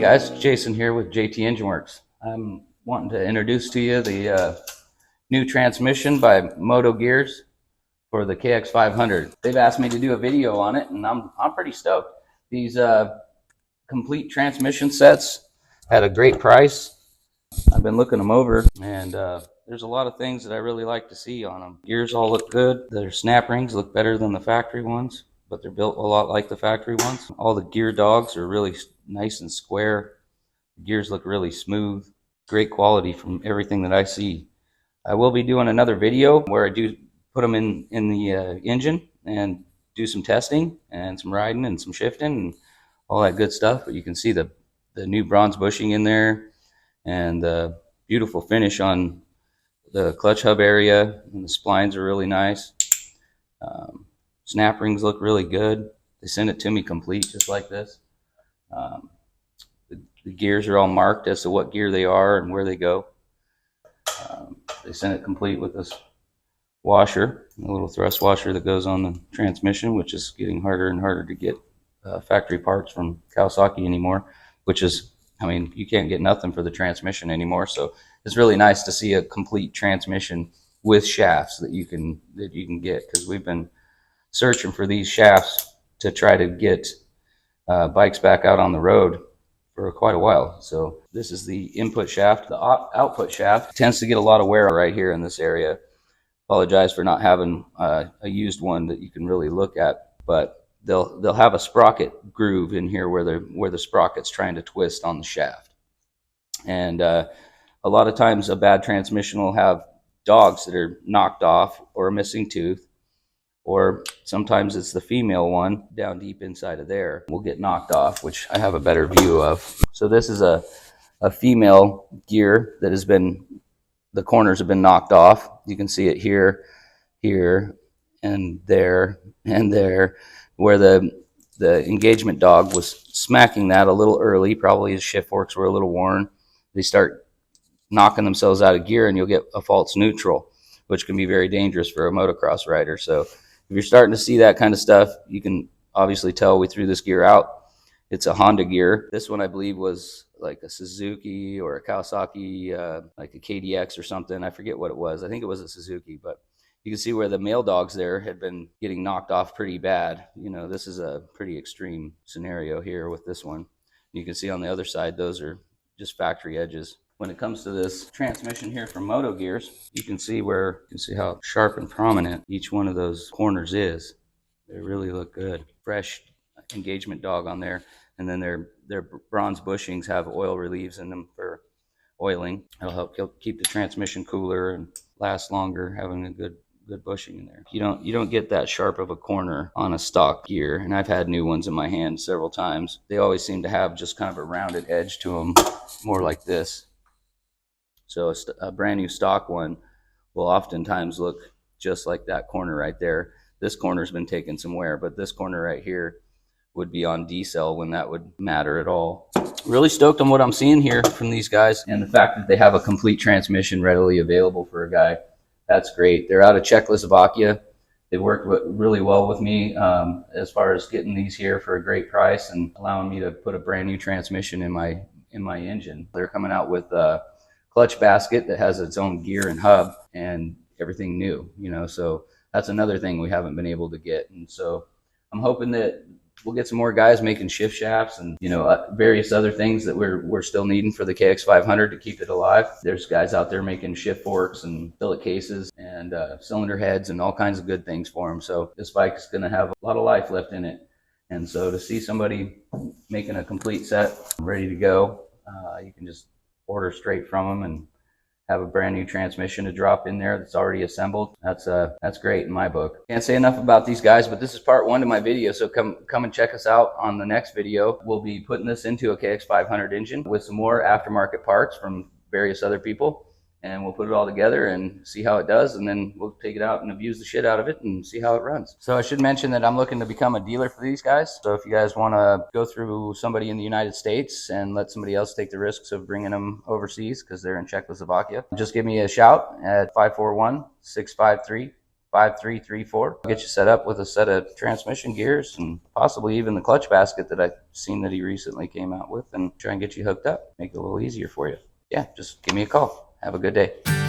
guys, Jason here with JT Engine Works. I'm wanting to introduce to you the new transmission by MotoGears for the KX500. They've asked me to do a video on it, and I'm pretty stoked. These complete transmission sets at a great price. I've been looking them over, and there's a lot of things that I really like to see on them. Gears all look good. Their snap rings look better than the factory ones, but they're built a lot like the factory ones. All the gear dogs are really nice and square. The gears look really smooth. Great quality from everything that I see. I will be doing another video where I do put them in the engine and do some testing and some riding and some shifting and all that good stuff. But you can see the new bronze bushing in there and the beautiful finish on the clutch hub area, and the splines are really nice. Snap rings look really good. They sent it to me complete just like this. The gears are all marked as to what gear they are and where they go. They sent it complete with this washer, a little thrust washer that goes on the transmission, which is getting harder and harder to get factory parts from Kawasaki anymore, which is, I mean, you can't get nothing for the transmission anymore. So it's really nice to see a complete transmission with shafts that you can get, because we've been searching for these shafts to try to get bikes back out on the road for quite a while. So this is the input shaft. The output shaft tends to get a lot of wear right here in this area. Apologize for not having a used one that you can really look at, but they'll have a sprocket groove in here where the sprocket's trying to twist on the shaft. And a lot of times a bad transmission will have dogs that are knocked off or a missing tooth, or sometimes it's the female one down deep inside of there will get knocked off, which I have a better view of. So this is a female gear that has been, the corners have been knocked off. You can see it here, and there, where the engagement dog was smacking that a little early. Probably his shift forks were a little worn. They start knocking themselves out of gear, and you'll get a false neutral, which can be very dangerous for a motocross rider. So if you're starting to see that kind of stuff, you can obviously tell we threw this gear out. It's a Honda gear. This one I believe was like a Suzuki or a Kawasaki, like a KDX or something. I forget what it was. I think it was a Suzuki, but you can see where the male dogs there had been getting knocked off pretty bad. You know, this is a pretty extreme scenario here with this one. You can see on the other side, those are just factory edges. When it comes to this transmission here from MotoGears, you can see how sharp and prominent each one of those corners is. They really look good. Fresh engagement dog on there, and then their bronze bushings have oil relieves in them for oiling. It'll help keep the transmission cooler and last longer, having a good bushing in there. You don't get that sharp of a corner on a stock gear, and I've had new ones in my hand several times. They always seem to have just kind of a rounded edge to them, more like this. So a brand new stock one will oftentimes look just like that corner right there. This corner's been taking some wear, but this corner right here would be on decel when that would matter at all. Really stoked on what I'm seeing here from these guys, and the fact that they have a complete transmission readily available for a guy. That's great. They're out of Czechoslovakia. They worked really well with me as far as getting these here for a great price and allowing me to put a brand new transmission in my engine. They're coming out with clutch basket that has its own gear and hub and everything new, you know, so that's another thing we haven't been able to get. And so I'm hoping that we'll get some more guys making shift shafts and, you know, various other things that we're still needing for the KX500 to keep it alive. There's guys out there making shift forks and billet cases and cylinder heads and all kinds of good things for them. So this bike is going to have a lot of life left in it. And so to see somebody making a complete set ready to go, you can just order straight from them and have a brand new transmission to drop in there that's already assembled. That's great in my book. Can't say enough about these guys, but this is part one to my video, so come and check us out on the next video. We'll be putting this into a KX500 engine with some more aftermarket parts from various other people, and we'll put it all together and see how it does, and then we'll take it out and abuse the shit out of it and see how it runs. So I should mention that I'm looking to become a dealer for these guys. So if you guys want to go through somebody in the United States and let somebody else take the risks of bringing them overseas because they're in Czechoslovakia, just give me a shout at 541-653 5334. I'll get you set up with a set of transmission gears and possibly even the clutch basket that I've seen that he recently came out with, and try and get you hooked up. Make it a little easier for you. Yeah, just give me a call. Have a good day.